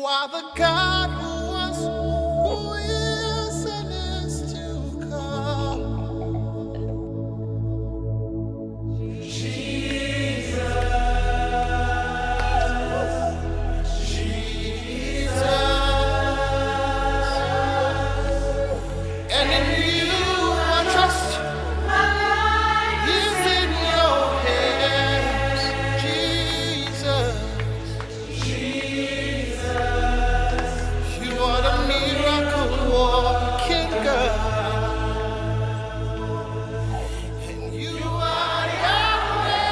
are the God who was, who is, and is to come. And in you I trust. My life is in your hands, Jesus. You are the miracle working God. And you are Yahweh.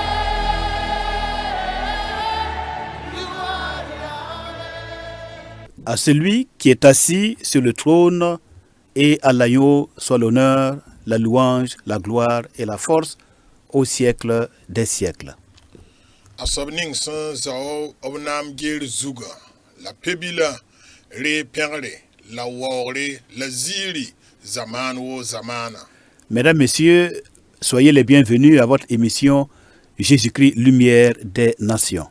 You are Yahweh. À celui qui est assis sur le trône et à l'agneau soit l'honneur, la louange, la gloire et la force au siècle des siècles. Asabning san zao obnam gel zuga la pebila re pengre la wore la ziri zaman wo zamana. Mesdames, Messieurs, soyez les bienvenus à votre émission Jésus-Christ, lumière des nations.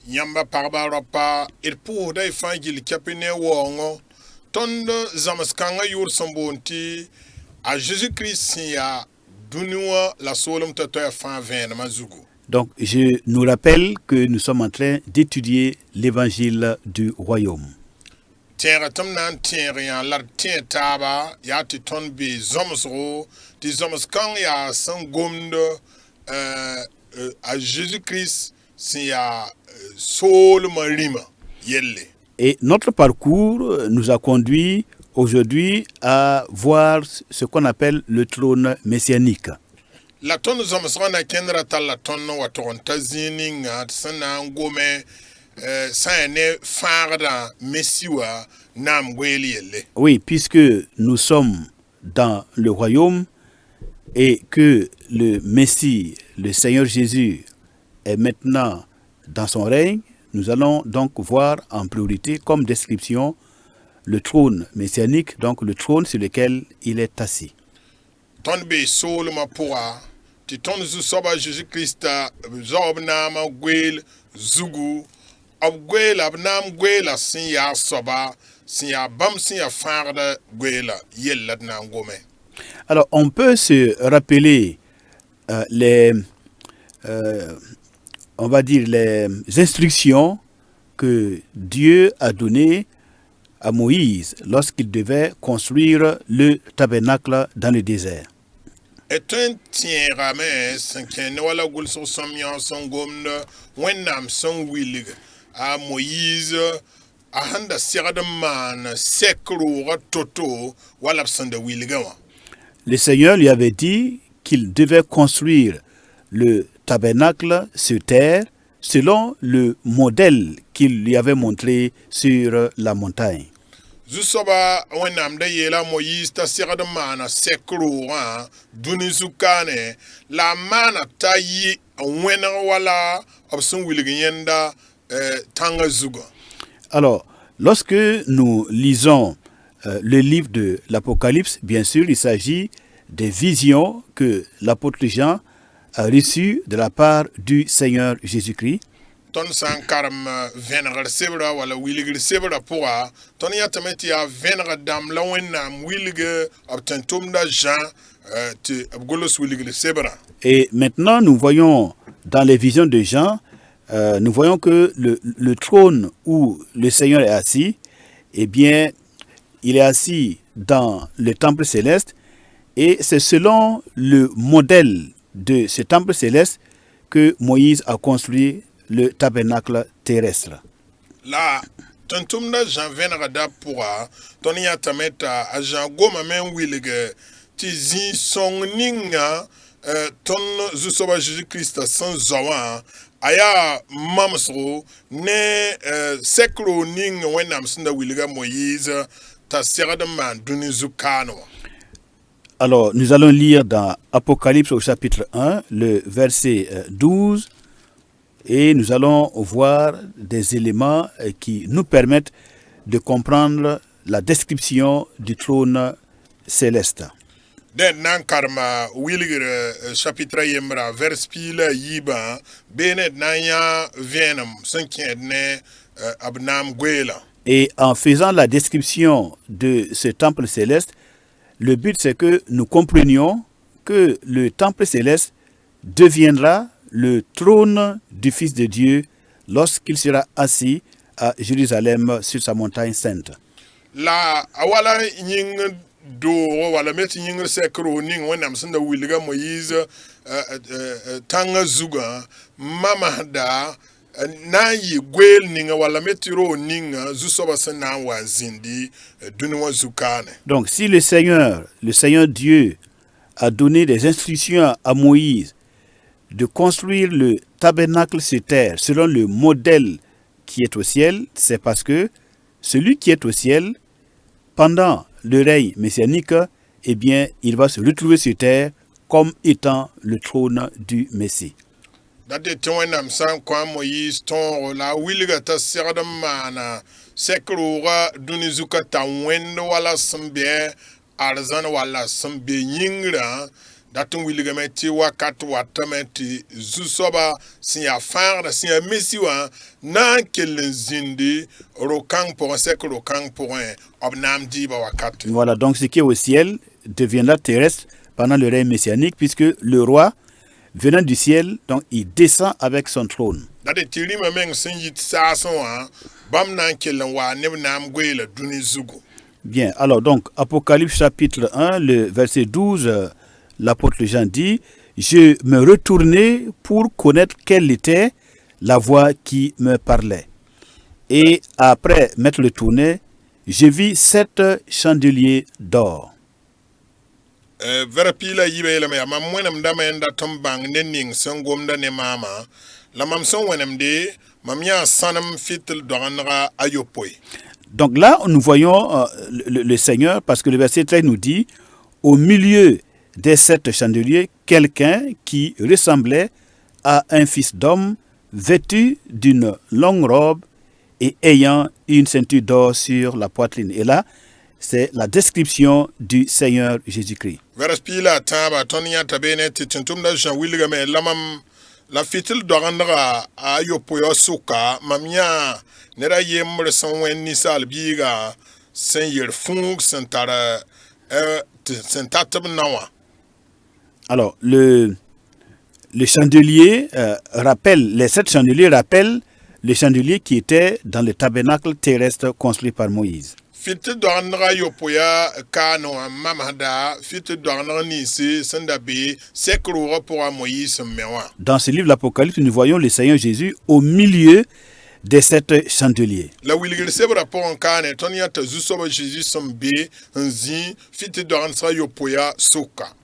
Nyamba parba pa irpu dai fangil kapine wongo tondo zamaskanga yur sambonti a Jésus-Christ ya dunua la solum tatoya fan vene mazugu. Donc, je nous rappelle que nous sommes en train d'étudier l'évangile du royaume. Tiens, tam nan tiens rien lar tiens taba ya ti ton be zomsro ti zomskang ya sangomde a Jésus-Christ si ya sol marima yelle. Et notre parcours nous a conduit aujourd'hui à voir ce qu'on appelle le trône messianique. La ton zomsrana kendra tal la ton wa ton tazini ngat sana ngome sane farda messiwa nam gweli yelle. Oui, puisque nous sommes dans le royaume et que le Messie, le Seigneur Jésus, est maintenant dans son règne, nous allons donc voir en priorité comme description le trône messianique, donc le trône sur lequel il est assis. Ton be sol ma poa ti ton zu soba Jésus-Christ zob nama gwel zugu ab gwel ab nam gwel sin ya soba sin ya bam sin ya farda gwel yella na ngome. Alors, on peut se rappeler on va dire les instructions que Dieu a données à Moïse lorsqu'il devait construire le tabernacle dans le désert. Et un tien ramès ken wala gul so somyan son gomne wennam son willig a Moïse a handa sirade man sekro toto wala sande willigawa. Le Seigneur lui avait dit qu'il devait construire le tabernacle sur terre selon le modèle qu'il lui avait montré sur la montagne. Zusoba wennam da yela Moïse ta sirade man sekro dunizukane la mana ta yi wena wala obson willigenda tanga zuga. Alors, lorsque nous lisons le livre de l'Apocalypse, bien sûr, il s'agit des visions que l'apôtre Jean a reçues de la part du Seigneur Jésus-Christ. Ton sankaram venegar sebra wala willigir sebra poa ton yatameti a venegar dam la wennam willige obtentum da Jean te abgolos willigir sebra. Et maintenant, nous voyons dans les visions de Jean, nous voyons que le trône où le Seigneur est assis, eh bien, il est assis dans le temple céleste et c'est selon le modèle de ce temple céleste que Moïse a construit le tabernacle terrestre. La tentum da Jean venegar da poa ton yatameta a Jean goma men willige ti zi song ninga ton zusoba Jésus-Christ sans zawa aya mamsro ne sekro ning wenam sinda williga Moïse ta serade man dunizukano. Alors, nous allons lire dans Apocalypse au chapitre 1, le verset 12, et nous allons voir des éléments qui nous permettent de comprendre la description du trône céleste. Den nan karma willigere chapitre yemra vers pila yiba benet nan ya venam sanken ne abnam gwela. Et en faisant la description de ce temple céleste, le but c'est que nous comprenions que le temple céleste deviendra le trône du Fils de Dieu lorsqu'il sera assis à Jérusalem sur sa montagne sainte. La awala ying do wala met ying sekro ning wenam senda wilga Moïse tanga zuga mama da na yi gwel ninga wala metiro ninga zusoba sena wa zindi dunwa zukane. Donc si le Seigneur Dieu a donné des instructions à Moïse de construire le tabernacle sur terre selon le modèle qui est au ciel, c'est parce que celui qui est au ciel, pendant le règne messianique, eh bien, il va se retrouver sur terre comme étant le trône du Messie. Date twenam san kwa Moïse ton la wilga ta serda mana sekroga dunizuka ta wendo wala sambe arzan wala sambe yingra datun wilga meti wakat watameti zusoba siya farda siya mesiwa na kelen zindi rokang pour un sek rokang pour un obnam diba wakat. Voilà, donc ce qui est au ciel deviendra terrestre pendant le règne messianique, puisque le roi venant du ciel, donc il descend avec son trône. Date tirima meng sinjit sason bam nan kelen wa nebnam gwela dunizugo. Bien, alors donc Apocalypse chapitre 1, le verset 12, l'apôtre Jean dit, « Je me retournai pour connaître quelle était la voix qui me parlait. Et après m'être retourné, je vis 7 chandeliers d'or. » Vera pila yibe la me mam wenam da me nda tombang nening sangom da ne mama la mam son wenam de mam ya sanam fitel doranra ayopoi. Donc là, nous voyons le Seigneur, parce que le verset 13 nous dit, au milieu des 7 chandeliers, quelqu'un qui ressemblait à un fils d'homme, vêtu d'une longue robe et ayant une ceinture d'or sur la poitrine. Et là, c'est la description du Seigneur Jésus-Christ. Vera pila taba tonia tabene tituntum da Jean William lamam la fitel doranra ayopoi osuka mam ya nera yemre son wen nisal biga sen yer fung sentara sentatab nawa. Alors, le chandelier rappelle, les 7 chandeliers rappellent les chandeliers qui étaient dans le tabernacle terrestre construit par Moïse. Fitte doranra yopoya kano mamada fitte doranra nisi sendabe sekro pour Moïse mewa. Dans ce livre l'Apocalypse, nous voyons le Seigneur Jésus au milieu des 7 chandeliers. La wilgir sebra pour un kane tonia ta zusoba Jésus sombe nzi fitte doranra yopoya soka.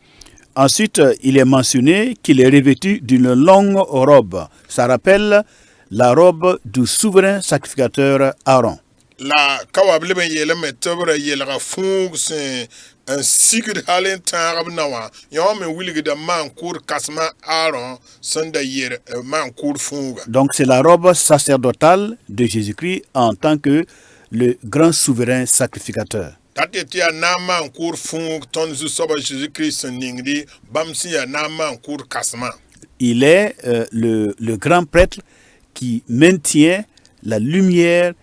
Ensuite, il est mentionné qu'il est revêtu d'une longue robe. Ça rappelle la robe du souverain sacrificateur Aaron. La kawablebe yele metobra yelra fung se un sigrid halen tarab nawa yome wilgir da man kur kasma Aaron sanda yer man kur funga. Donc c'est la robe sacerdotale de Jésus-Christ en tant que le grand souverain sacrificateur. Tatetia nama kur fung ton zusoba Jésus-Christ ningri bamsia nama kur kasma. Il est le grand prêtre qui maintient la lumière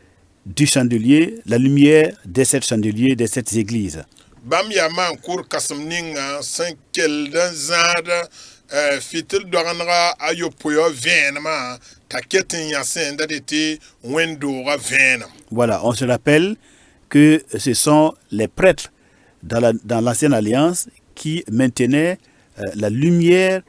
du chandelier, la lumière des 7 chandeliers des 7 églises. Bamia man kur kasm ninga sankel dan zada fitil doranra ayopoyo venma taketin yasen dadete wendo ra venam. Voilà, on se rappelle que ce sont les prêtres dans l'ancienne alliance qui maintenaient la lumière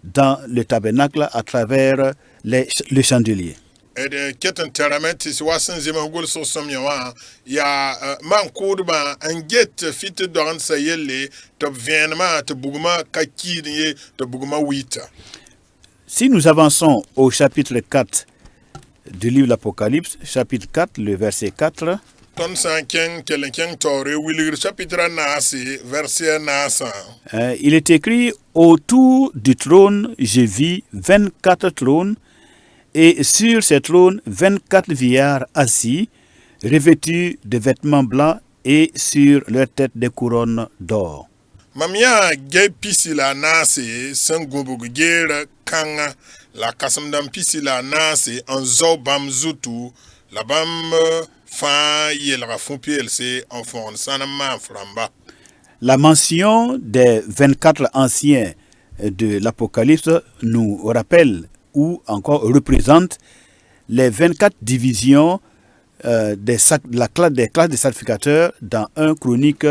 dans le tabernacle à travers le chandelier. Et ketan teramenti si wasan zema gol so somyawa ya man kodba anget fit doran sayele to vienma to buguma kakidi to buguma wita. Si nous avançons au chapitre 4 du livre de l'Apocalypse, chapitre 4, le verset 4. Ton sanken kelenken tore wilir chapitre nasi verset nasa. Il est écrit, autour du trône, je vis 24 trônes, et sur ces trônes, 24 vieillards assis, revêtus de vêtements blancs, et sur leur tête des couronnes d'or. Mamia gay pisila nasi sangubug gera kanga la kasamdam pisila nasi en zo bam zutu la bam fa yelga fun PLC en fon sanama framba. La mention des 24 anciens de l'Apocalypse nous rappelle ou encore représente les 24 divisions des classes des sacrificateurs dans 1 Chronique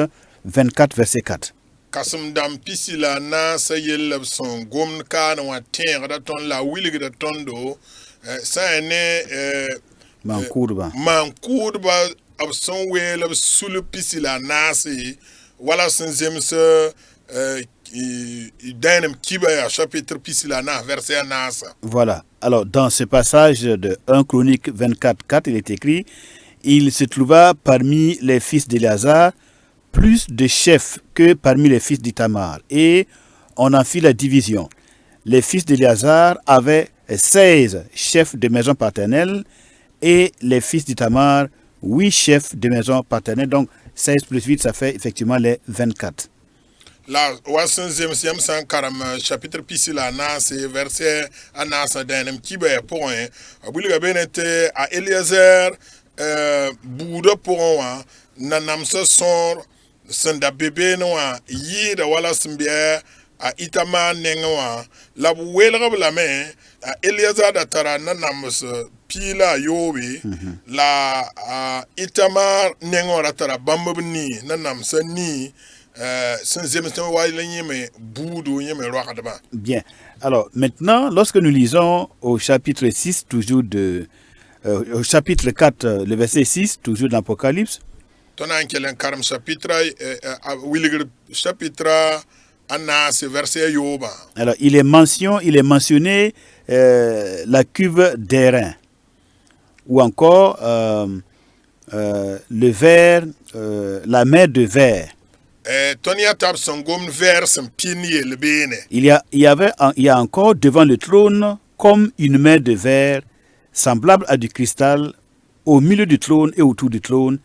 24 verset 4. Kasum dam pisila na sa yelab son gom ka na wa ten da ton la wilg da tondo sa ne Mankourba. mankourba ab son welab sulu pisila na si wala son zemse dainem kiba chapitre pisila na verset nasa. Voilà. Alors, dans ce passage de 1 Chronique 24, 4, il est écrit « Il se trouva parmi les fils d'Éléazar plus de chefs que parmi les fils d'Ithamar. Et on en fit la division. Les fils d'Éléazar avaient 16 chefs de maison paternelle et les fils d'Ithamar, 8 chefs de maison paternelle. Donc, 16 plus 8, ça fait effectivement les 24. La wasan zemsiam san karam chapitre pisila na se verset anasa danem kiba point abuli benete a Eliezer budo pour wa nanamsa sor sanda bebe no wa yida wala simbia a Itama nenwa la welga la me a Eliezer da tara nanams pila yobe la Itama nenwa tara bambni nanamsa ni. Bien. Alors, maintenant, lorsque nous lisons au chapitre 6, toujours au chapitre 4, le verset 6, toujours d'Apocalypse, alors, il est mentionné la cuve d'airain, ou encore le verre, la mer de verre. Il y a encore devant le trône comme une mer de verre semblable à du cristal. Au milieu du trône et autour du trône,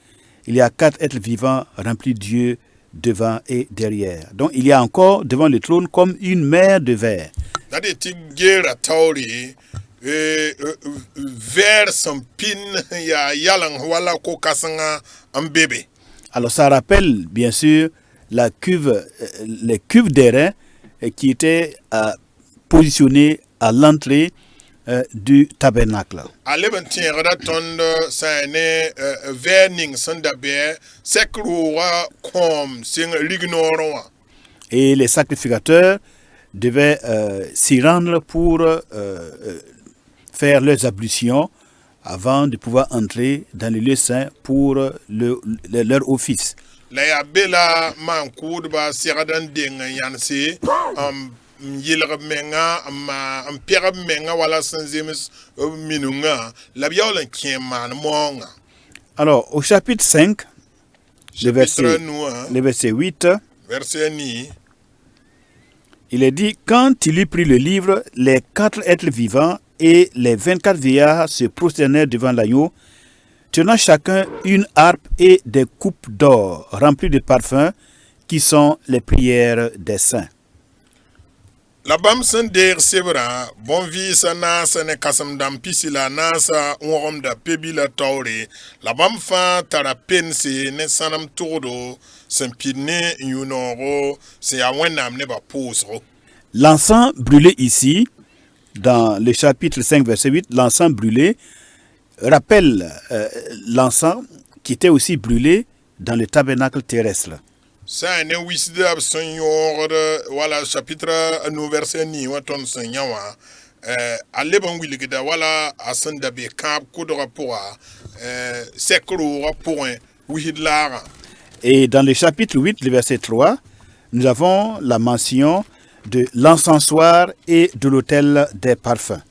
il y a 4 êtres vivants remplis de Dieu devant et derrière. Donc il y a encore devant le trône comme une mer de verre. Alors ça rappelle bien sûr les cuves d'airain qui étaient positionnées à l'entrée du tabernacle. Et les sacrificateurs devaient s'y rendre pour faire leurs ablutions avant de pouvoir entrer dans le lieu saint pour leur office. La bela man kudba siradan ding yansi yilga menga ma pera menga wala sanzemis minunga la biola kieman monga. Alors au chapitre 5 le verset 8 verset ni il est dit quand il eut pris le livre les 4 êtres vivants et les 24 vieillards se prosternèrent devant l'agneau tenant chacun une harpe et des coupes d'or remplies de parfums qui sont les prières des saints. La bam sen der sebra bon vi sa nasa ne kasam dam pisila nasa worom da pebila tawre la bam fa tara pense ne sanam todo sen pidne yunoro se ya wenam ne ba posro. L'encens brûlé ici dans le chapitre 5 verset 8, l'encens brûlé rappelle l'encens qui était aussi brûlé dans le tabernacle terrestre. Ça ne wisdom seigneur wala chapitre no verset ni waton senyawa alleban wiligida wala asanda be camp kodra pour sekro point wihidlara. Et dans le chapitre 8 le verset 3, nous avons la mention de l'encensoir et de l'autel des parfums.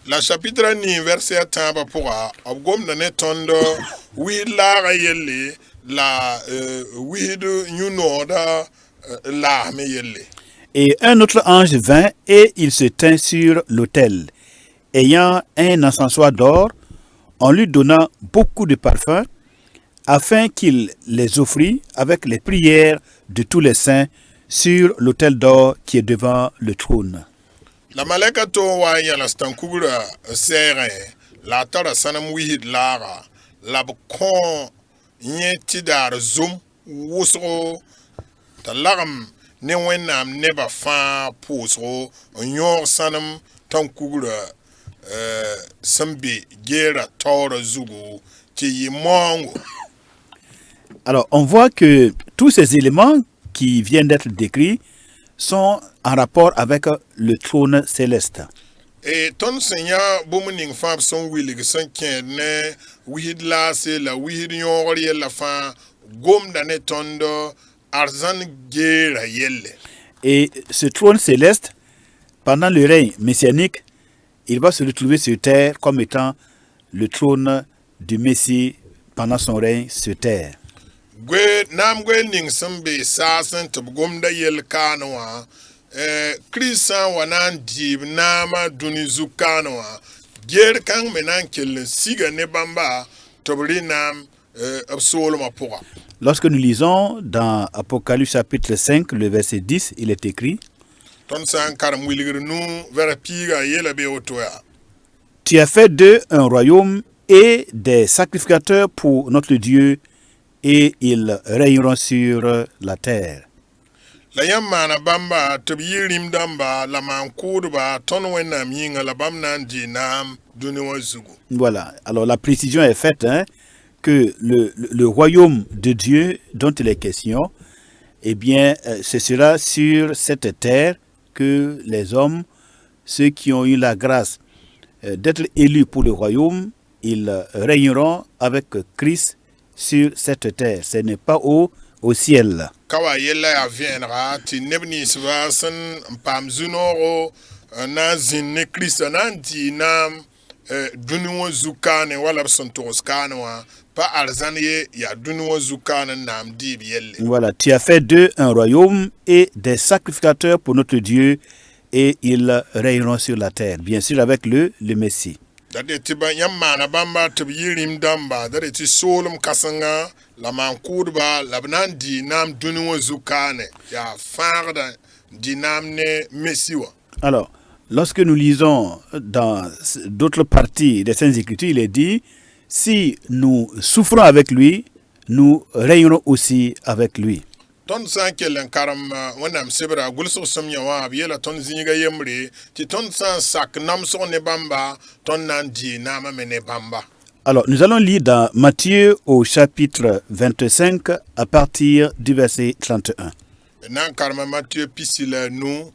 La chapitre ni verset tamba pour abgom na netondo wihidlara yelle la wihidu nyunoda la meyelle. Et un autre ange vint et il se tint sur l'autel, ayant un encensoir d'or, en lui donnant beaucoup de parfums, afin qu'il les offrit avec les prières de tous les saints sur l'autel d'or qui est devant le trône. La maleka to wa yala stankugura sere la tara sanam wihid lara la b kõo yẽ tɩ daar zom wʋsgo t'a lagem ne wẽnnaam nebã fãa pʋʋsgo n yõog sãnem tãn kugrã sẽn be geera taoorã zugu tɩ yɩ moongo. Alors, on voit que tous ces éléments qui viennent d'être décrits sont en rapport avec le trône céleste. Et ton seigneur bũmb ning fãa b sẽn wilg sẽn kẽed ne wisd laase la wisd yõogr yɛlla fãa gomda ne tõnd arzãn geera yelle. Et ce trône céleste, pendant le règne messianique, il va se retrouver sur terre comme étant le trône du Messie pendant son règne sur terre. Naam goe ning sẽn be saasẽ tɩ b gomda yell kaanẽ wã Kirist sã n wa na n dɩɩb naamã dũni zu-kaanẽ wã geer kãng me na n kell n siga ne bãmba tɩ b rɩ naam b soolmã pʋga. Lorsque nous lisons dans Apocalypse chapitre 5, le verset 10, il est écrit: Tõnd sã n karem wilgr nu vɛrg piigã yeela be woto yaa. Tu as fait d'eux un royaume et des sacrificateurs pour notre Dieu, et ils régneront sur la terre. La yãmb maana bãmba tɩ b yɩ rĩm dãmba la maan kʋʋdba tõnd wẽnnaam yĩnga la bãmb na n dɩ naam dũni wã zugu. Voilà, alors la précision est faite, que le royaume de Dieu dont il est question, eh bien, ce sera sur cette terre que les hommes, ceux qui ont eu la grâce d'être élus pour le royaume, ils régneront avec Christ sur cette terre. Ce n'est pas au ciel. Kawa yella ya vẽenega tɩ neb ninsba sẽn n paam zu-noogo na n zĩnd ne Kiristã na n dɩ naam dũni wã zu-kaane wala b sẽn togs kaane wã pa arzãn ye yaa dũni wã zu-kaane n naam dɩɩb yelle. Voilà, tu as fait d'eux un royaume et des sacrificateurs pour notre Dieu, et ils régneront sur la terre, bien sûr avec le Messie. Dade tɩ yãmb maana bãmba tɩ b yɩ rĩm dãmba dade tɩ soolem kãsenga la maan kʋʋdba la b na n dɩ naam dũni wã zu-kaane yaa fãagda n dɩ naam ne Messi wã. Alors, lorsque nous lisons dans d'autres parties des Saintes Écritures, il est dit: si nous souffrons avec lui, nous régnerons aussi avec lui. Tõnd sã n kell n karem wẽnnaam sebra gʋlsg sẽm yã wã b yeela tõnd zĩiga yembre tɩ tõnd sã n sak namsg ne bãmba tõnd na n dɩɩ naamã me ne bãmba. Alors, nous allons lire dans Matthieu au chapitre 25 à partir du verset 31. D na n karema Matthieu pisi la nu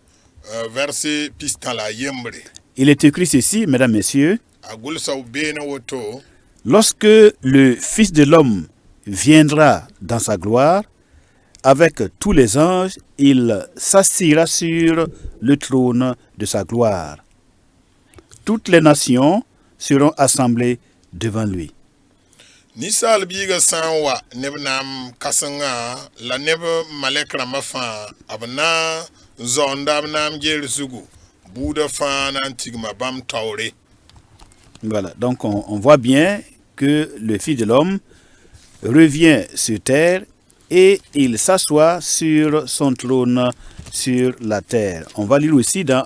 verset pis tã la yembre. Il est écrit ceci, mesdames, messieurs: A gʋlsa b beene woto: lorsque le Fils de l'homme viendra dans sa gloire, avec tous les anges, il s'assiera sur le trône de sa gloire. Toutes les nations seront assemblées devant lui. Ninsaal biiga sã n wa neb naam kãsenga la neb malɛk rãmbã fãa b na n zaoonda b naam geer zugu buudã fãa na n tigma bãmb taoore. Voilà, donc on voit bien que le Fils de l'homme revient sur terre et il s'assoit sur son trône sur la terre. On va lire aussi dans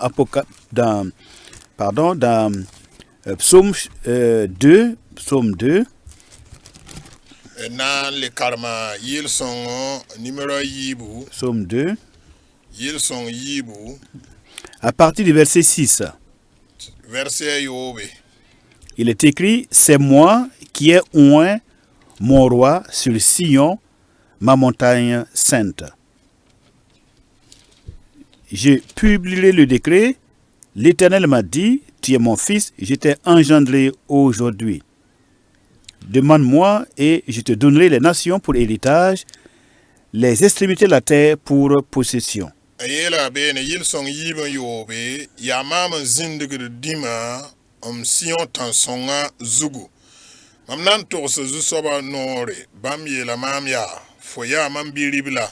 Psaume 2. Na le karma yɩl-sõngo numéro a yiibu Psaume 2, yɩl-sõng yiibu à partir du verset 6. verset a yoobe. Il est écrit: c'est moi qui ai oint mon roi sur Sion, ma montagne sainte. Je publierai le décret. L'Éternel m'a dit: tu es mon fils, je t'ai engendré aujourd'hui. Demande-moi et je te donnerai les nations pour héritage, les extrémités de la terre pour possession. A yeela beene yɩl-sõng yiib n yoobe yaa maam n zĩndgd dĩmã Sion tãn-sõngã zugu. Mam na n togs zu-soabã noore bãmb yeela maam yaa: fo yaa mam bi-rib la.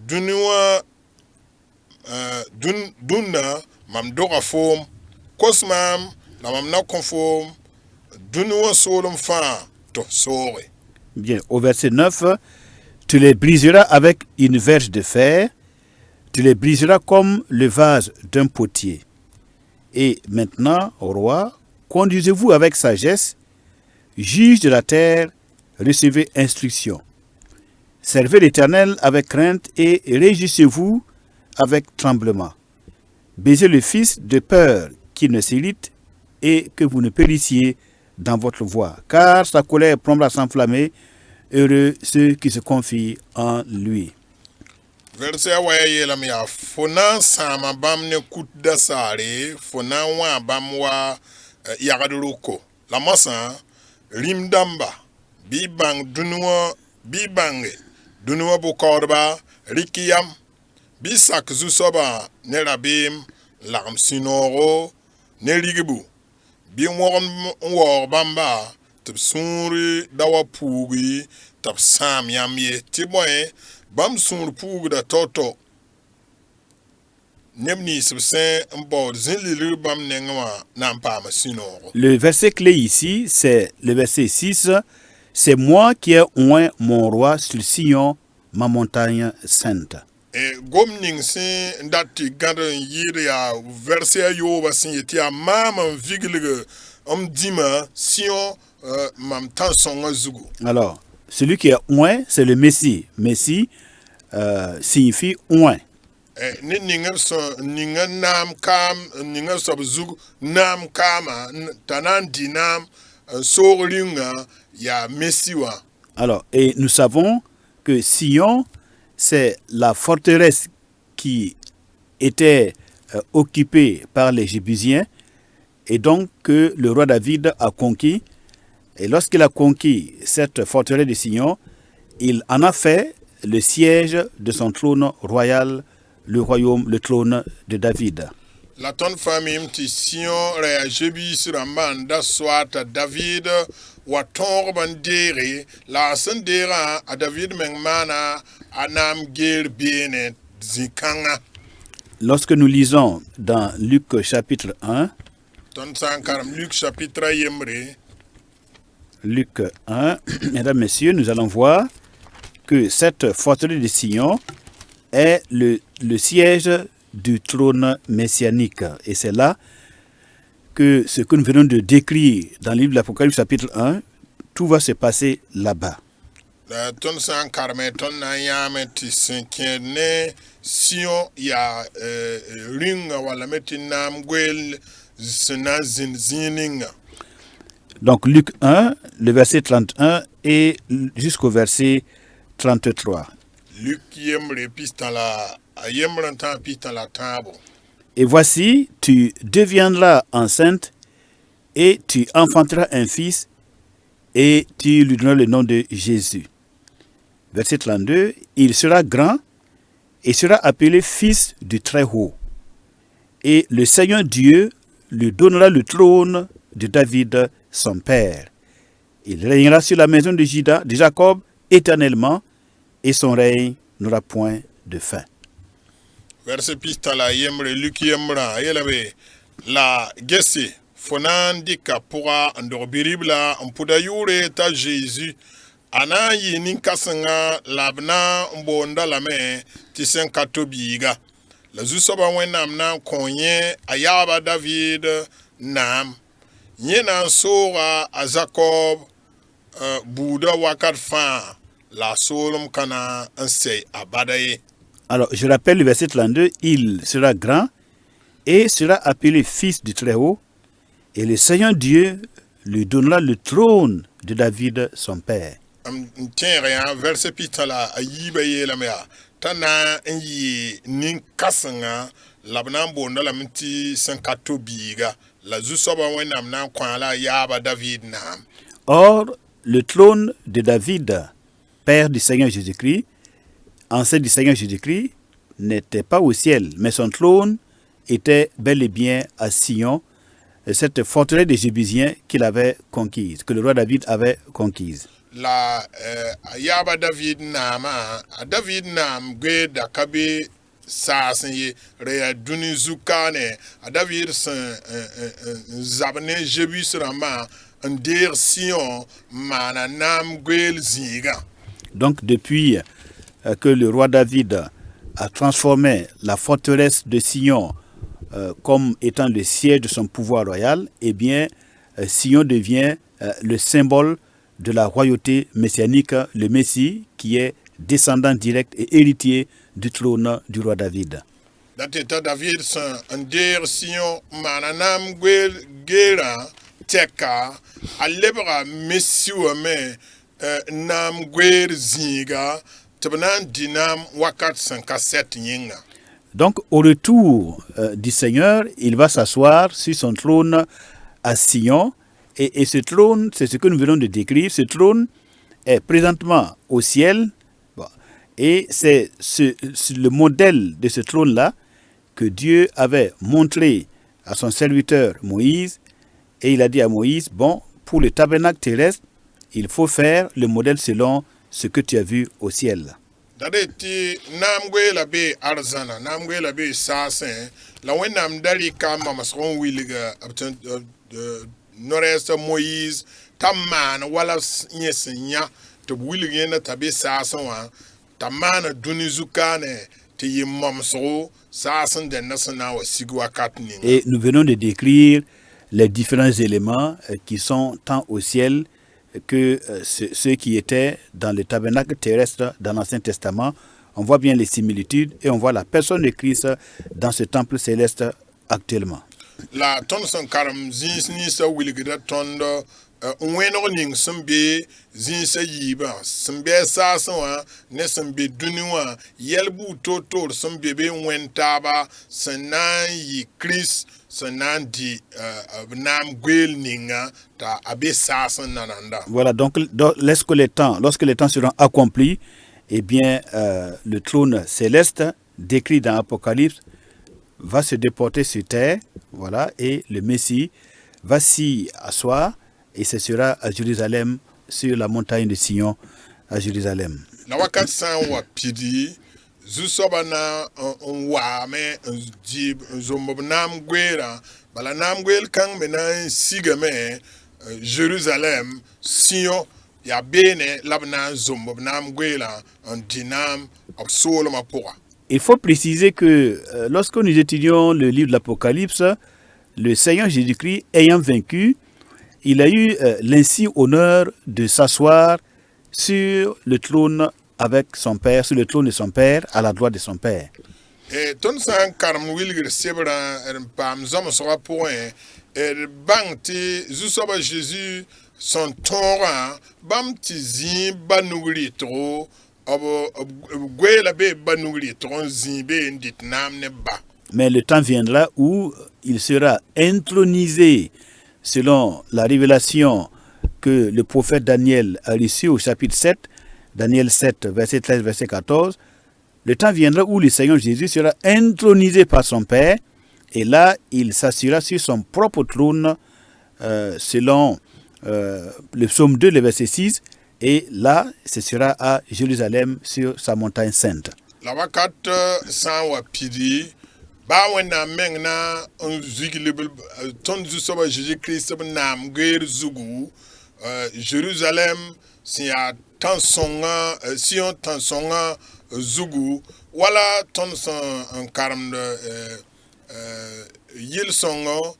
Dũni wã dũnna mam doga foom, kos maam la mam na kõ foom dũni wã soolem fãa tɩ sooge. Bien, au verset 9, tu les briseras avec une verge de fer, tu les briseras comme le vase d'un potier. Et maintenant, roi, conduisez-vous avec sagesse, juges de la terre, recevez instruction. Servez l'Éternel avec crainte et réjouissez-vous avec tremblement. Baisez le Fils de peur qu'il ne s'irrite et que vous ne périssiez dans votre voie, car sa colère prendra à s'enflammer. Heureux ceux qui se confient en lui. Verset waya yelam ya fona sama bam ne kut da sare fona wa bam wa yagadruko la masa rimdamba bi bang dunwa bi bange dunwa bu korba rikiyam bi sak zusoba ne rabim lam sinoro ne rigibu bi wor bamba tib sũuri dawa puugi tab sãam yãmb ye tɩ bõe bãmb sũur puug da tao-tao neb ninsb sẽn n baood zĩ-lilg bãmb nengẽ wã na n paama sũ-noogo. Le verset clé ici, c'est le verset 6. C'est moi qui ai oint mon roi sur Sion, ma montagne sainte. Gom ning sẽn dat tɩ gãd n yɩɩd yaa verset a yooba sẽn yetɩ yaa maam n viglg m dĩma Sion mam tãn sõngã zugu. Alors, celui qui est oint, c'est le Messie. Messie signifie oint. Ne ningã ningã naam kaam ningã soab zug naam kaama t'a na n dɩ naam n soog rĩngã yaa Messi wã. Alors, et nous savons que Sion, c'est la forteresse qui était occupée par les Jébusiens et donc que le roi David a conquis. Et lorsqu'il a conquis cette forteresse de Sion, il en a fait le siège de son trône royal, le royaume, le trône de David. La ton famille ti Sion rea Jébus ramban da swata David wa ton bandere la sendera a David mengmana anam ger bene zikanga. Lorsque nous lisons dans Luc chapitre 1, Ton sankaram Luc chapitre yemre. Luc 1, mesdames, messieurs, nous allons voir que cette forteresse de Sion est le siège du trône messianique. Et c'est là que ce que nous venons de décrire dans le livre de l'Apocalypse chapitre 1, tout va se passer là-bas. Ton sankarme ton na yame ti senkene Sion ya ringa wala meti nam gwel zina zininga. Donc Luc 1, le verset 31 et jusqu'au verset 33. Luc yemre pistala yemre tan pistala tabo. Et voici, tu deviendras enceinte et tu enfanteras un fils et tu lui donneras le nom de Jésus. Verset 32, il sera grand et sera appelé fils du Très-Haut. Et le Seigneur Dieu lui donnera le trône de David, son père. Il régnera sur la maison de Jacob éternellement et son règne n'aura point de fin. Verset pistala yemre Luc yemra yelabe la gesse fonandika pura ndoribiribla mpuda yure ta Jésus ana yinin kasanga labna mbonda lame tisen katobiga la zusoba wenam na konye ayaba David nam yena sora a Jacob buda wakat fa la solom kana ansei abadaye. Alors, je rappelle le verset 32, il sera grand et sera appelé fils du Très-Haut, et le Seigneur Dieu lui donnera le trône de David, son père. Verset pitala ayiba yela mea tana enyi nin kasanga labna bonda la minti sankato biga la zusoba wenam na kwala yaba David nam. Or, le trône de David, père du Seigneur Jésus-Christ, ancêtre du Seigneur Jésus-Christ, n'était pas au ciel, mais son trône était bel et bien à Sion, cette forteresse des Jébusiens qu'il avait conquise, que le roi David avait conquise. La yaba David nama David nam gwe da kabe sasenye rea duni zukane David san zabne Jébus rama ndir Sion mana nam gwel ziga. Donc depuis que le roi David a transformé la forteresse de Sion comme étant le siège de son pouvoir royal, eh bien, Sion devient le symbole de la royauté messianique, le Messie qui est descendant direct et héritier du trône du roi David. Dateta David san nder sion mananam gwel gera teka alebra mesiwa me nam gwel zinga tebnan dinam wakat san kaset yinga. Donc, au retour du Seigneur, il va s'asseoir sur son trône à Sion. Et ce trône, c'est ce que nous venons de décrire. Ce trône est présentement au ciel. Bon, et c'est le modèle de ce trône-là que Dieu avait montré à son serviteur Moïse. Et il a dit à Moïse, bon, pour le tabernacle terrestre, il faut faire le modèle selon ce que tu as vu au ciel. Dadeti namgwe la be arzana namgwe la be sasen la wenam dali kama masron wiliga nord-est Moïse tamana wala nyesnya to wiliga na tabe sasen wa tamana dunizukane te yimamso sasen de nasana wa sigwa katni. Et nous venons de décrire les différents éléments qui sont tant au ciel que ceux qui étaient dans le tabernacle terrestre dans l'Ancien Testament. On voit bien les similitudes et on voit la personne de Christ dans ce temple céleste actuellement. La ton son karam zinsni sa wiligida tondo weno ning sembe zinsa yiba sembe sa wa ne sembe duniwa yelbu toto sembe be wentaba sanan yi Christ sanan di nam gwel ninga ta abe sasan nananda. Voilà, donc lorsque les temps seront accomplis, eh bien le trône céleste décrit dans Apocalypse va se déporter sur terre, voilà, et le Messie va s'y asseoir et ce sera à Jérusalem, sur la montagne de Sion à Jérusalem. Na wakat san wa pidi zusobana wa me jib zombo nam gwera bala nam gwel kang mena sigame Jérusalem Sion ya bene labna zombo nam gwela en dinam absolument pour. Il faut préciser que lorsque nous étudions le livre de l'Apocalypse, le Seigneur Jésus-Christ ayant vaincu, il a eu l'insigne honneur de s'asseoir sur le trône avec son Père, sur le trône de son Père, à la droite de son Père. Et ton sang karam wilgir sebra pam zom sera point et bangti zusoba Jésus son tora bam tizi banugri tro abo gwela be banugri tron zimbe ndit nam ne ba. Mais le temps viendra où il sera intronisé selon la révélation que le prophète Daniel a reçue au chapitre 7, Daniel 7, verset 13, verset 14. Le temps viendra où le Seigneur Jésus sera intronisé par son Père, et là, il s'assiera sur son propre trône, selon le psaume 2, le verset 6, et là, ce sera à Jérusalem, sur sa montagne sainte. La wakat san wa pidi ba wena mengna on zigilebel ton zusoba Jésus-Christ nam guer zugu Jérusalem si a tansonga si on tansonga zugu wala ton son un karam de yil songo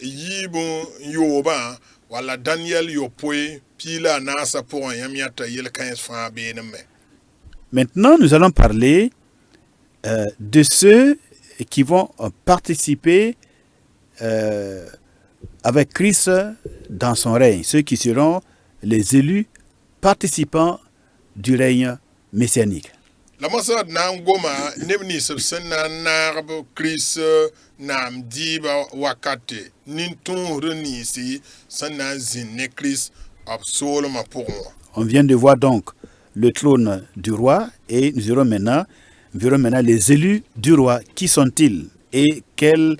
yibu yoba wala Daniel yopwe pila nasa pour un yamiata yil 15 francs beneme. Maintenant, nous allons parler de ceux qui vont participer avec Christ dans son règne, ceux qui seront les élus participants du règne messianique. La mossad nam goma nebni subsena narb Christ nam diba wakate nintun renisi sana zine Christ absolument pour moi. On vient de voir donc le trône du roi et nous verrons maintenant les élus du roi. Qui sont-ils et quelles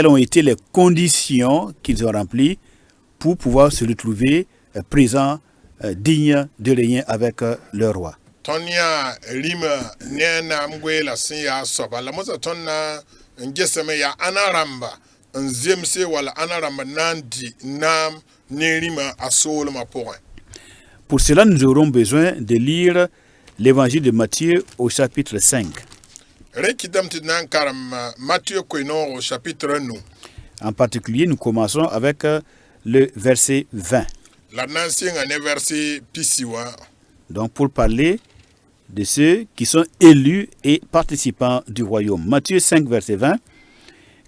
ont été les conditions qu'ils ont remplies pour pouvoir se retrouver présents, dignes de régner avec leur roi. Tonya rima nena mgwe la siya soba la moza tonna ngeseme ya anaramba nzemse wala anaramba nandi nam nerima asol ma point. Pour cela, nous aurons besoin de lire l'évangile de Matthieu au chapitre 5. Matthieu au chapitre 9. En particulier, nous commençons avec le verset 20. La nation en verset pisiwa. Donc pour parler de ceux qui sont élus et participants du royaume. Matthieu 5, verset 20.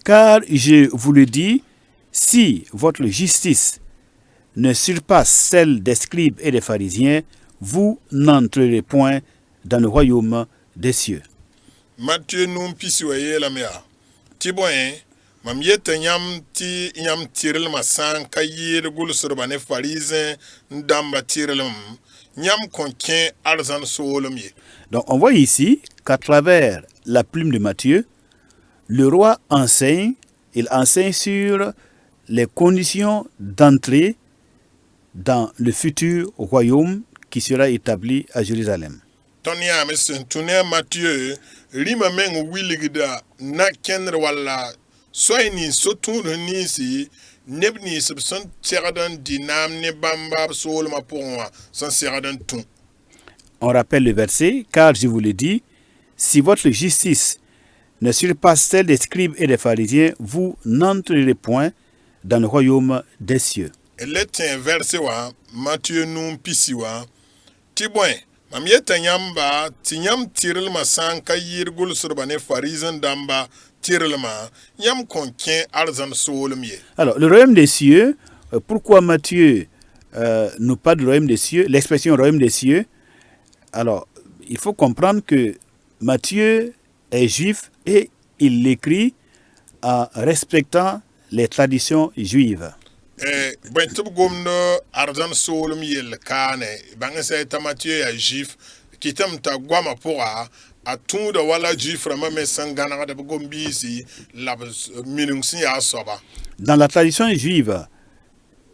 Car je vous le dis, si votre justice ne surpasse celle des scribes et des pharisiens, vous n'entrerez point dans le royaume des cieux. Matthieu num pisiwa yela mea. Tiboyen, mam yete nyam tirel masan kayir gul surbane pharisien ndamba tirel nyam konken arzan solom ye. Donc on voit ici qu'à travers la plume de Matthieu, le roi enseigne, il enseigne sur les conditions d'entrée dans le futur royaume qui sera établi à Jérusalem. Tonya mesin tuné Matthieu rima men wiligda na kenre wala soyni sotun ni si nebni subson tiradan dinam ne bamba solma pour moi sans siradan tout. On rappelle le verset, car je vous le dis, si votre justice ne surpasse celle des scribes et des pharisiens, vous n'entrerez point dans le royaume des cieux. Eletin verset wa Matthieu num pisiwa tiboin mam yeta nyamba tinyam tiril masan kayir gul surbane pharisian damba tirilma yam konken arzan solmiye. Alors, le royaume des cieux, pourquoi Matthieu nous parle du royaume des cieux, l'expression royaume des cieux? Alors, il faut comprendre que Matthieu est juif et il l'écrit en respectant les traditions juives. Ben tub gomno arzan solum yel kane bang se ta Matthieu ya juif kitam ta gwama pora atunda wala juif rama me sangana da gombisi la minungsi ya soba. Dans la tradition juive,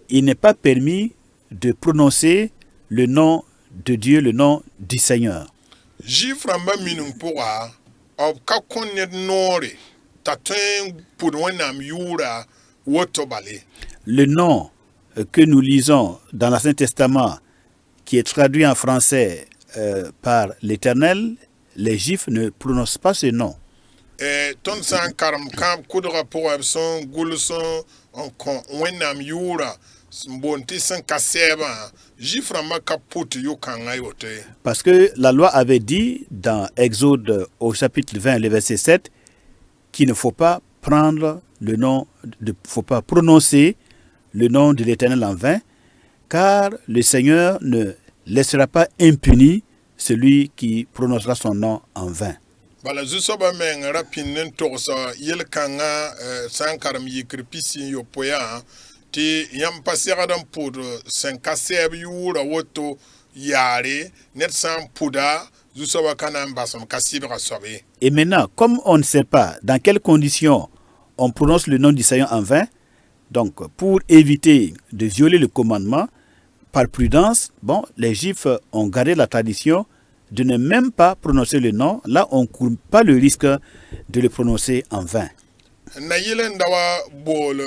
il n'est pas permis de prononcer le nom de Dieu, le nom du Seigneur. Juif rama minung pora ob ka konnet nore tatun pudwanam yura wotobale. Le nom que nous lisons dans l'Ancien Testament, qui est traduit en français par l'Éternel, les Juifs ne prononcent pas ce nom. Ton san karam kam kudra pour son gulson on kon wenam yura mbonti san kaseba jiframa kaput yo kanga yote. Parce que la loi avait dit dans Exode au chapitre 20, le verset 7, qu'il ne faut pas prendre le nom, faut pas prononcer le nom de l'Éternel en vain, car le Seigneur ne laissera pas impuni celui qui prononcera son nom en vain. Bala zusoba men rapinen tosa yel kanga sankaram yikripisi yo poya ti yam pasera dan pour 5 yura woto yare net san puda zusoba kana mbasam kasibra sobe. Et maintenant, comme on ne sait pas dans quelles conditions on prononce le nom du Seigneur en vain, donc pour éviter de violer le commandement, par prudence, bon, les Juifs ont gardé la tradition de ne même pas prononcer le nom. Là, on ne court pas le risque de le prononcer en vain. Na yelen dawa bol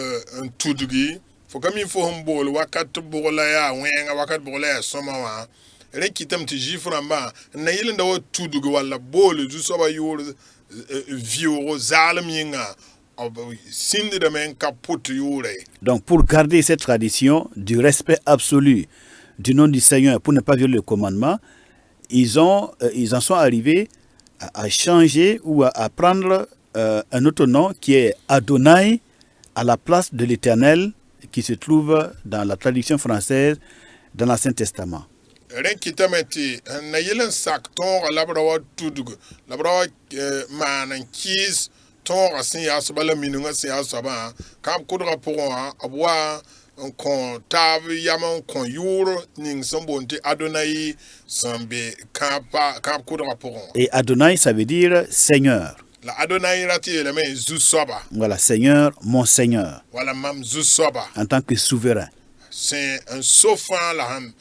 tudugi fo kami fo bol wakat bola ya wenga wakat bola ya somawa rekitam ti jiframba na yelen dawa tudugi wala bol ju soba yor vioro zalminga donc pour garder cette tradition du respect absolu du nom du Seigneur, pour ne pas violer le commandement, ils en sont arrivés à changer ou à prendre un autre nom qui est Adonai à la place de l'Éternel qui se trouve dans la tradition française dans l'Ancien Testament. Ton asin ya sabala minunga se ya saba kam kudra pour abwa kon tab yaman kon yuro ning sombonte Adonai sambe kam kudra pour. Et Adonai ça veut dire Seigneur. La Adonai rati le men zusoba. Voilà, Seigneur, mon Seigneur. Voilà mam zusoba. En tant que souverain. C'est un sofan la ham.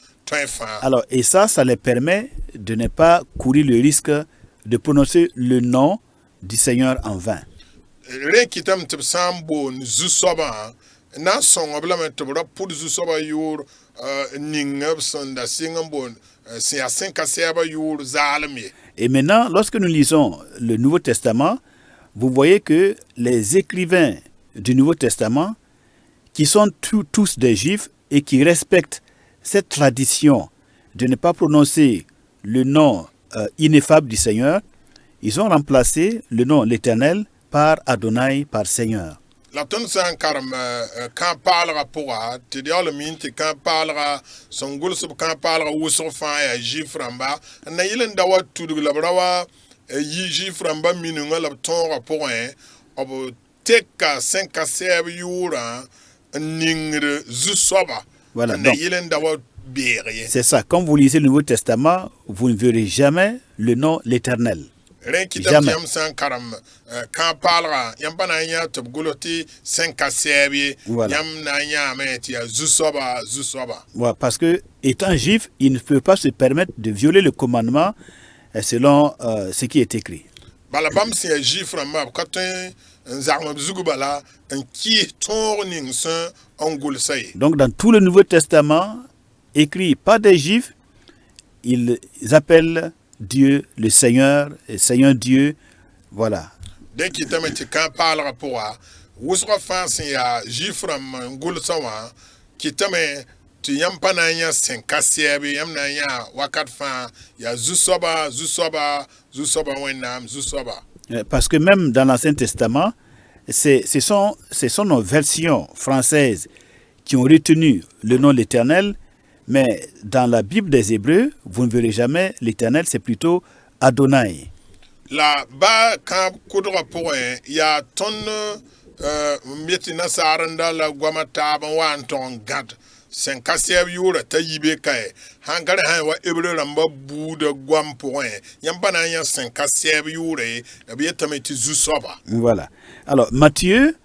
Alors, et ça les permet de ne pas courir le risque de prononcer le nom du Seigneur en vain. Rekitam tib sambo zusoba na son obla tibra pour zusoba yor ningab sonda singambon c'est à 5 à 7 yor zalmi. Et maintenant, lorsque nous lisons le Nouveau Testament, vous voyez que les écrivains du Nouveau Testament, qui sont tous des juifs et qui respectent cette tradition de ne pas prononcer le nom ineffable du Seigneur, ils ont remplacé le nom l'Éternel par Adonai, par Seigneur. La ton san karam kan palra pourra te dia le minti kan palra son gul sub kan palra wuso fa ya jiframba na yilen dawa tudu la brawa yi jiframba minunga la ton rapport obo teka 5 à 7 yura ningre zusoba. Voilà, na donc, yilen dawa bere. c'est ça. Quand vous lisez le Nouveau Testament, vous ne verrez jamais le nom l'Éternel. Ren kitam Jamais. yam san karam kan palra yam bana nya to guloti 5 à 7 Voilà. yam na nya meti zusoba. Voilà, parce que, étant juif, il ne peut pas se permettre de violer le commandement selon ce qui est écrit. Bala bam si ya jiframba katin nzarma zugu bala en ki tourning san angul say. Donc, dans tout le Nouveau Testament, écrit par des juifs, ils appellent Dieu le Seigneur, et Seigneur Dieu, voilà. Den ki tameti kan palra pourra wusra fansi ya jifram ngul sawa ki tame ti yam pananya 5 à 7 yam na nya wakat fa ya zusoba wenam zusoba. Parce que même dans l'Ancien Testament, ce sont nos versions françaises qui ont retenu le nom l'Éternel, mais dans la Bible des Hébreux, vous ne verrez jamais l'Éternel, c'est plutôt Adonai. La ba kan kudra pour ya ton mieti na saranda la gwamata ban wan ton gad 5 à 7 yura ta yibe kai hangare han wa ebre ramba bu de gwam pour yam bana ya 5 à 7 yura e bi tameti zusoba. Voilà. Alors, Matthieu,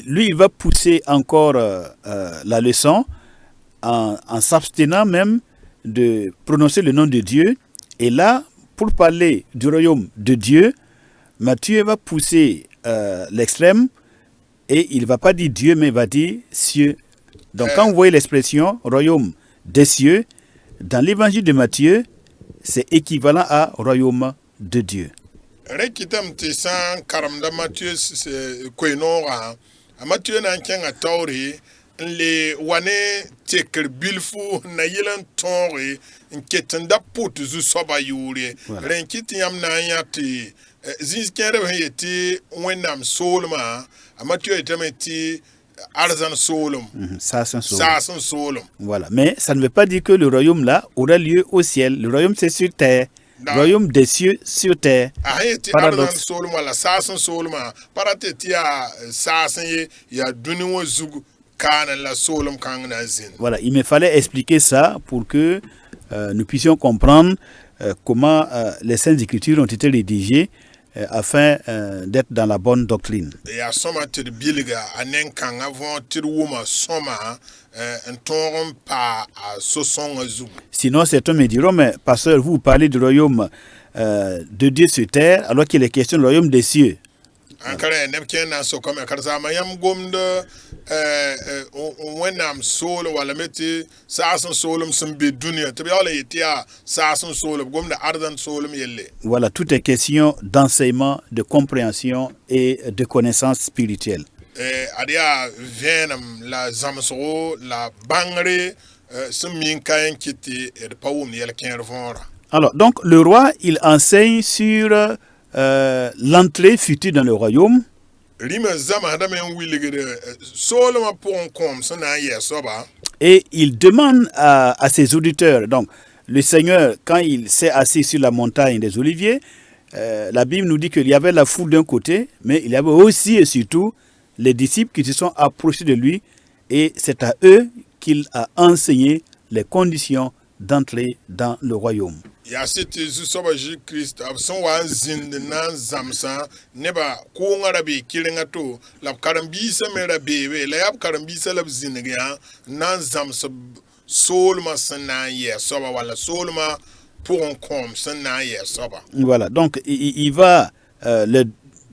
lui, il va pousser encore la leçon en s'abstenant même de prononcer le nom de Dieu. Et là, pour parler du royaume de Dieu, Matthieu va pousser l'extrême et il ne va pas dire Dieu, mais il va dire cieux. Donc, quand vous voyez l'expression royaume des cieux, dans l'évangile de Matthieu, c'est équivalent à royaume de Dieu. Rekitam te san karamda Mathieu kwenora Mathieu na kenga tauri le wane teker bilfu na yilan tonri nketenda putu zu soba yuri Voilà. renkiti yam na yati zinskere yeti wenam solma Mathieu etameti arzan solum Ça, c'est un saut. sasun solum. Voilà. Mais ça ne veut pas dire que le royaume là aura lieu au ciel. Le royaume c'est sur terre. Non. Le royaume des cieux sur terre. Aheti Paradoxe. arzan solum wala sasun soluma parateti ya sasun ya duniwo zugu kana la solum kangna zin. Voilà. Il me fallait expliquer ça pour que nous puissions comprendre comment les Saintes Écritures ont été rédigées afin d'être dans la bonne doctrine. Ya soma tir bilga anen kan avant tir wuma soma en toron pa a sosonga zugu. Sinon, certains me diront, mais pasteur, vous parlez du royaume de Dieu sur terre, alors qu'il est question du royaume des cieux. Ankara nebken na so comme karza mayam gomde wenam solo wala meti sasun solum sumbe dunia to biala yetia sasun solum gomde ardan solum yelle. Voilà, tout est question d'enseignement, de compréhension et de connaissance spirituelle. Adia venam la zamsoro la bangre sumin kayen kiti et pawum yel ken vora. Alors, donc, le roi, il enseigne sur l'entrée future dans le royaume. Rima zama hadamen wiligere solum pour on kom sona yesoba. Et il demande à ses auditeurs, donc le Seigneur, quand il s'est assis sur la montagne des Oliviers, la Bible nous dit qu'il y avait la foule d'un côté, mais il y avait aussi et surtout les disciples qui se sont approchés de lui, et c'est à eux qu'il a enseigné les conditions d'entrer dans le royaume. Ya siti zu soba Christ abson wa zinde na zamsa neba ko ngara be kirenga to la karambisa mera bebe la yab karambisa la zinga na zamsa solma sana ye soba wala solma pour on comme sana ye soba. Voilà, donc il va leur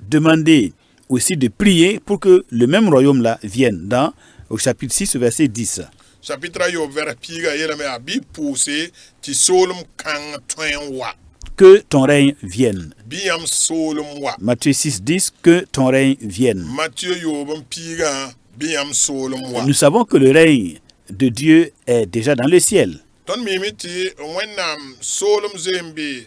demander aussi de prier pour que le même royaume-là vienne dans au chapitre 6, verset 10. Chapitre yo vers piga yela me abi poussé ti solum kang twen wa. Que ton règne vienne. Biam solum wa. Matthieu 6, 10, que ton règne vienne. Matthieu yo bon piga biyam soolum wa Nous savons que le règne de Dieu est déjà dans le ciel. ton mimi tɩ wẽnnaam soolum zoeen bɩ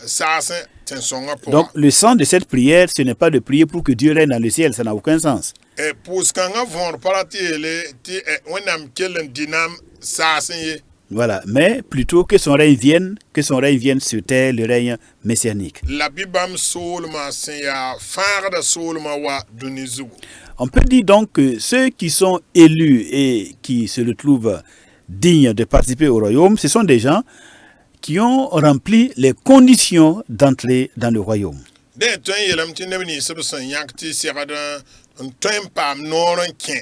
saasẽ tẽn sõnga Donc pʋga le sens de cette prière, ce n'est pas de prier pour que Dieu règne dans le ciel, ça n'a aucun sens. pʋʋs-kãngã võor pa ra tɩ yeele tɩ wẽnnaam kell n dɩnaam saasẽ ye Voilà, mais plutôt que son règne vienne sur terre, le règne messianique. la bɩ bãmb soolmã sẽn yaa fãagda soolmã wa dũni zugu On peut dire donc que ceux qui sont élus et qui se retrouvent dignes de participer au royaume, ce sont des gens qui ont rempli les conditions d'entrer dans le royaume. dẽ tõe n yeelame tɩ neb ninsã b sẽn yãk tɩ segd n tõe n paam noor n kẽ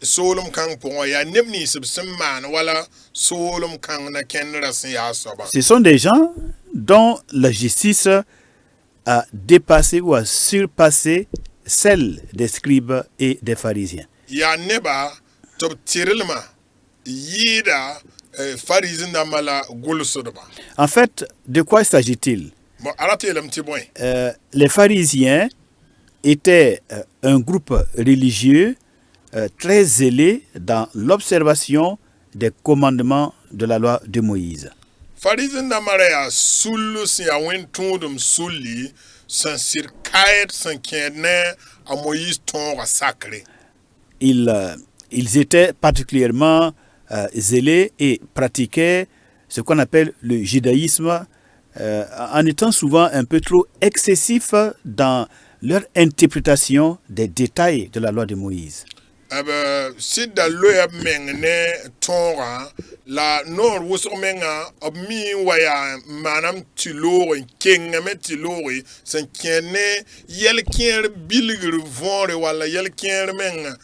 soolem kãng pʋgẽ yaa neb nins b sẽn maan wala soolem kãng na kẽndrã sẽn yaa soaba Ce sont des gens dont la justice a dépassé ou a surpassé celle des scribes et des pharisiens. yaa neba tɩ b tɩrlmã yɩɩda farizẽ-dãmbã la gʋlsdba En fait, de quoi s'agit-il? bon a rat yeelame tɩ bõe Les pharisiens étaient un groupe religieux très zélé dans l'observation des commandements de la loi de Moïse. farizẽ-dãmbã ra yaa sull sẽn yaa wẽn-tũudum sulli sẽn sɩd kaɛɛd sẽn kẽed ne a moïse tõoga sakre Ils étaient particulièrement zélés et pratiquaient ce qu'on appelle le judaïsme en étant souvent un peu trop excessifs dans leur interprétation des détails de la loi de Moïse. b sɩd da loya b meng ne tõogã la noor wʋsg menga b mi n wa yaa n maanam tɩ-loog n kengame tɩ-looge sẽn kẽed ne yɛl-kẽer bilgr võore walla yɛl-kẽer menga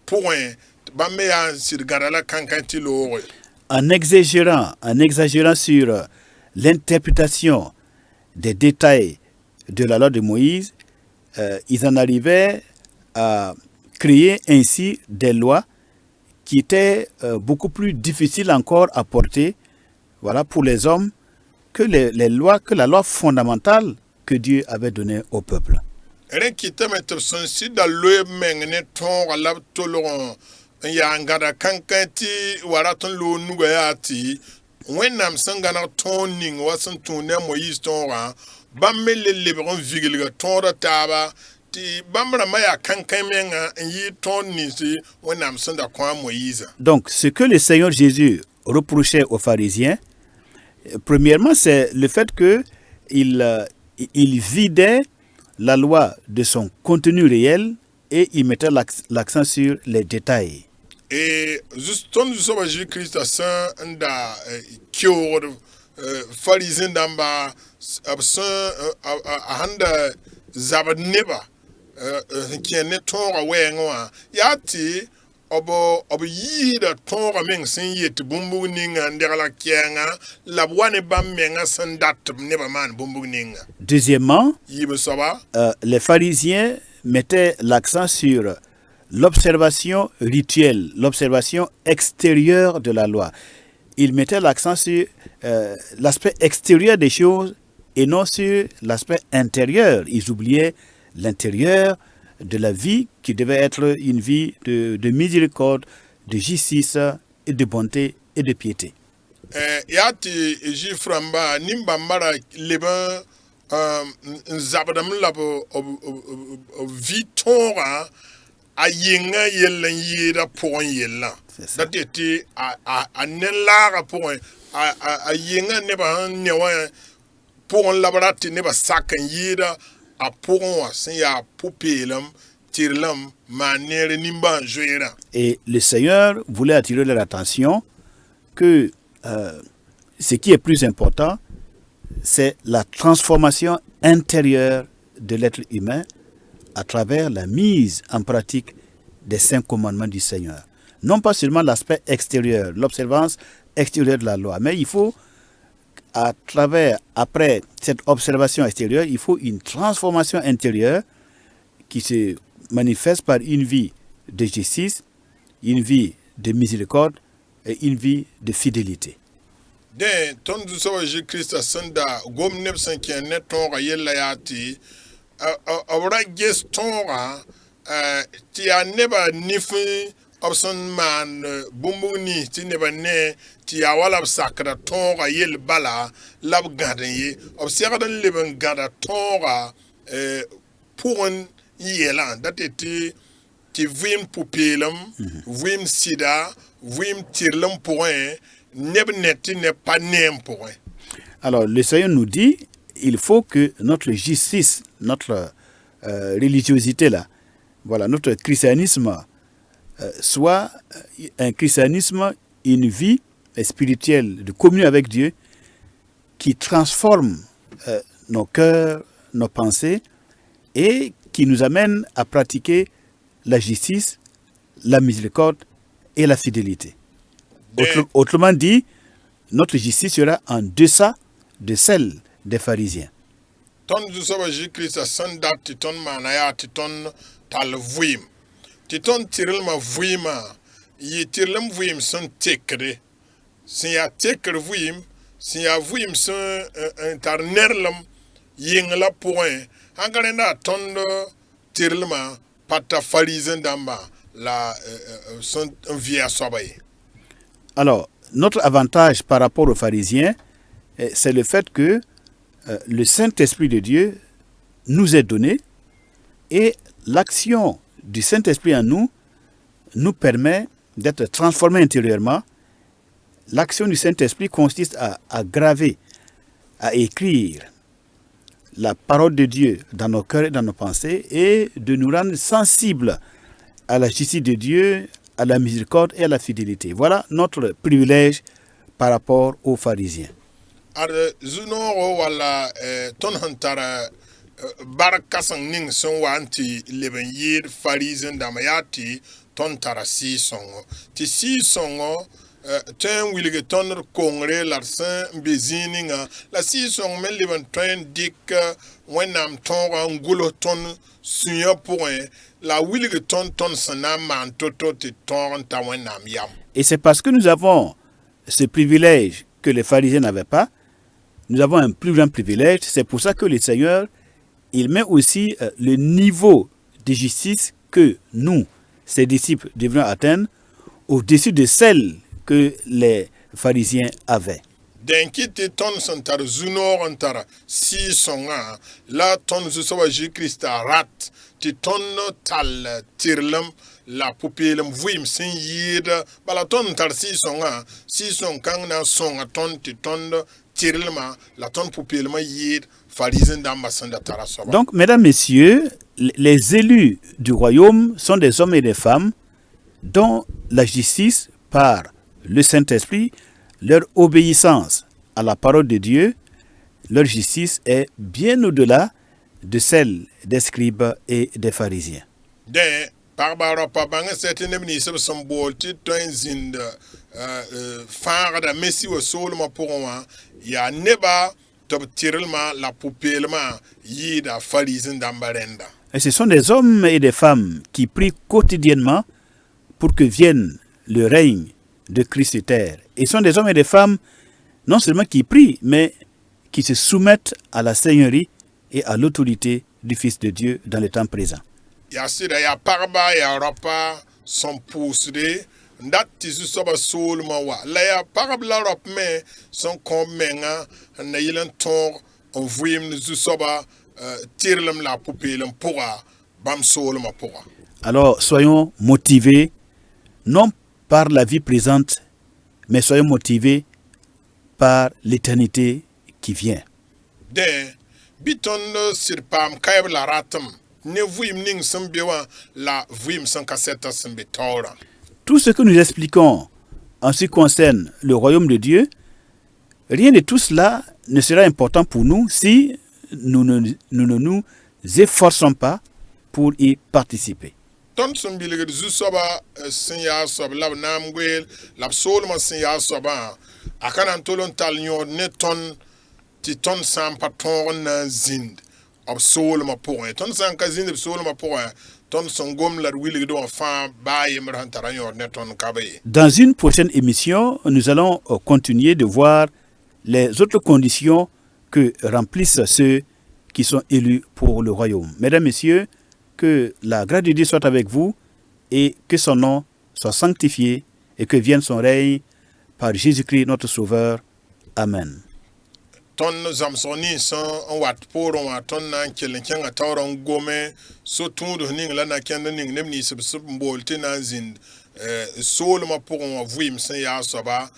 pʋgẽ bãmb me yaa n sɩd gãda la kãnkã tɩ-looge En exagérant sur l'interprétation des détails de la loi de Moïse, ils en arrivaient à créer ainsi des lois qui étaient beaucoup plus difficiles encore à porter, voilà, pour les hommes que la loi fondamentale que Dieu avait donnée au peuple. rẽ kɩtame tɩ b sẽn sɩd da loe b meng ne tõoga la b tolg n yaa n gãda kãnkã tɩ wa rat n loog nuga yaa tɩ wẽnnaam sẽn gãneg tõog ning wa sẽn tũud ne a moyiis tõogã bãmb me le lebg n viglga tõoda taaba tɩ bãmb rãmbã yaa kãnkã menga n yɩɩ tõod ninsi wẽnnaam sẽn da kõ a moyiisã Donc, ce que le Seigneur Jésus reprochait aux pharisiens, premièrement, c'est le fait qu'il vidait la loi de son contenu réel et il mettait l'accent sur les détails. tõnd zu-soabã Jésus-Kiristã sẽn n da keoogd farizẽ-dãmbã b sẽn da zabd neba sẽn kẽed ne tõoga wɛɛngẽ wã yaa tɩ b yiisda tõoga meng sẽn yet bũmb ninga n deg la kɛɛngã la b wa ne bãmb menga sẽn dat tɩ b nebã maan bũmb ninga Deuxièmement, yiib soaba les pharisiens mettaient l'accent sur l'observation rituelle, l'observation extérieure de la loi. Ils mettaient l'accent sur l'aspect extérieur des choses et non sur l'aspect intérieur. Ils oubliaient l'intérieur de la vie qui devait être une vie de miséricorde, de justice et de bonté et de piété. yaa tɩ juif rãmba nin-bãmbã ra leb n zabdame la b vi tõogã a yɩngã yell n yɩɩda pʋgẽ yellã da tɩ tɩ a nen-laagã pʋgẽ a yɩngã nebã sẽn ne wã pʋgẽ la b rat tɩ nebã sak n yɩɩda a pʋgẽ wã sẽn yaa pʋ-peelem tɩrlem maan neer nimbã n zoeerã Et le Seigneur voulait attirer leur attention que ce qui est plus important, c'est la transformation intérieure de l'être humain à travers la mise en pratique des 5 commandements du Seigneur. Non pas seulement l'aspect extérieur, l'observance extérieure de la loi, mais il faut, après cette observation extérieure, il faut une transformation intérieure qui se manifeste par une vie de justice, une vie de miséricorde et une vie de fidélité. dẽ tõnd zu-soabã Jésus-Kiristã sẽn da gom neb sẽn kẽ ne tõoga yella yaa tɩ b ra ges tõogã ti ya neba nifi opson man bumbuni ti neba ne ti ya wala sakra tonga yel bala lab gaden ye obserdan leben gada tonga pour un yelan dateti ti vim pupilum vim sida vim tirlum pour un neb neti ne pas nem pour un. Alors, le Seigneur nous dit, il faut que notre justice, notre religiosité là, voilà, notre christianisme soit un christianisme, une vie spirituelle de communion avec Dieu qui transforme nos cœurs, nos pensées et qui nous amène à pratiquer la justice, la miséricorde et la fidélité. Autrement dit, notre justice sera en deçà de celle des pharisiens. Ton du soba Jésus-Christ a sandat ti ton manaya ti ton tal vuim. Ti ton tiril ma vuima yi tirlem vuim son tekre. Si ya tekre vuim, si ya vuim son tar nerlem yingla point. Angarenda ton tiril ma pata pharisien damba la son via sobaye. Alors, notre avantage par rapport aux pharisiens, c'est le fait que le Saint-Esprit de Dieu nous est donné et l'action du Saint-Esprit en nous nous permet d'être transformés intérieurement. L'action du Saint-Esprit consiste à graver, à écrire la parole de Dieu dans nos cœurs et dans nos pensées et de nous rendre sensibles à la justice de Dieu, à la miséricorde et à la fidélité. Voilà notre privilège par rapport aux pharisiens. Ar zunoro wala ton hantara barakasang ning son wanti leben yir pharisien damayati ton tara si songo. Ti si songo ten wilige ton kongre larsen bezininga la si songo men leben ten dik wenam ton ngulo ton sunya point la wilige ton sanam man toto ti ton ta wenam yam. Et c'est parce que nous avons ce privilège que les pharisiens n'avaient pas. Nous avons un plus grand privilège. C'est pour ça que le Seigneur, il met aussi le niveau de justice que nous, ses disciples, devrons atteindre au-dessus de celle que les pharisiens avaient. Denkiti ton santar zunor antara si songa la ton zusawa Jésus-Christ rat ti ton tal tirlem la pupilem vuim sin yida bala ton tar si songa si son kang na songa ton ti ton tirlema la ton pupilem yid pharisien d'ambassade tara soba. Donc, mesdames, messieurs, les élus du royaume sont des hommes et des femmes dont la justice par le Saint-Esprit, leur obéissance à la parole de Dieu, leur justice est bien au-delà de celle des scribes et des pharisiens. De barbara pa banga setene ni sab sambol ti toinzin de fara messi wa solma pourwa ya neba tob tirelma la poupelma yida pharisien d'ambarenda. Et ce sont des hommes et des femmes qui prient quotidiennement pour que vienne le règne de Christ sur terre. Et ce sont des hommes et des femmes non seulement qui prient, mais qui se soumettent à la seigneurie et à l'autorité du Fils de Dieu dans le temps présent. Ya sida ya parba ya ropa son pousde ndat tisu soba solma wa la ya parabla rop me son comenga na yilen tor on vuim zu soba tirlem la poupelem pourra bam solma pourra. Alors soyons motivés non par la vie présente, mais soyons motivés par l'éternité qui vient. De biton sirpam kayb la ratam ne vuim ning sambewa la vuim san kaseta sambe tora. Tout ce que nous expliquons en ce qui concerne le royaume de Dieu, rien de tout cela ne sera important pour nous si nous ne nous efforçons pas pour y participer. Ton sambilige zu soba sinya sob lab namgwel lab solma sinya soba akanan tolon talnyo ne ton ti ton sam patron na zind ob solma point ton san ka zind solma point ton songom la wilige do fa baye mer taranyo ne ton kabe. Dans une prochaine émission, nous allons continuer de voir les autres conditions que remplissent ceux qui sont élus pour le royaume. Mesdames, Messieurs, que la grâce de Dieu soit avec vous et que son nom soit sanctifié et que vienne son règne par Jésus-Christ notre Sauveur. Amen. Ton zamsg ninsã n wat poorẽ wã tõnd na n kell n kẽngã taoorã n gome so-tũudf ning la nakẽnd ning neb nins b sẽn n bool tɩ na n zĩnd soolmã pʋgẽ wã vɩɩm sẽn yaa soaba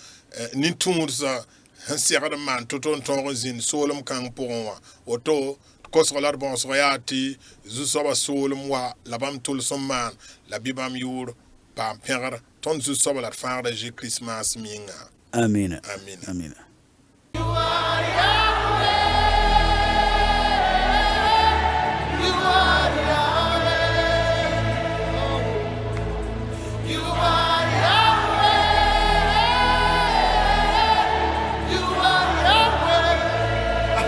nin-tũudsa sẽn segd n maan to tõnd tõog n zĩnd soolem kãng pʋgẽ wã woto kosg la d bõosg yaa tɩ zu-soaba soolem wa la bãmb tʋls n maan la bɩ bãmb yʋʋr paam pẽgr tõnd zu-soaba la d fãagda Zezi-Kirist maasem yĩnga. Amen. Amin. Amen.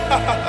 Ha ha ha!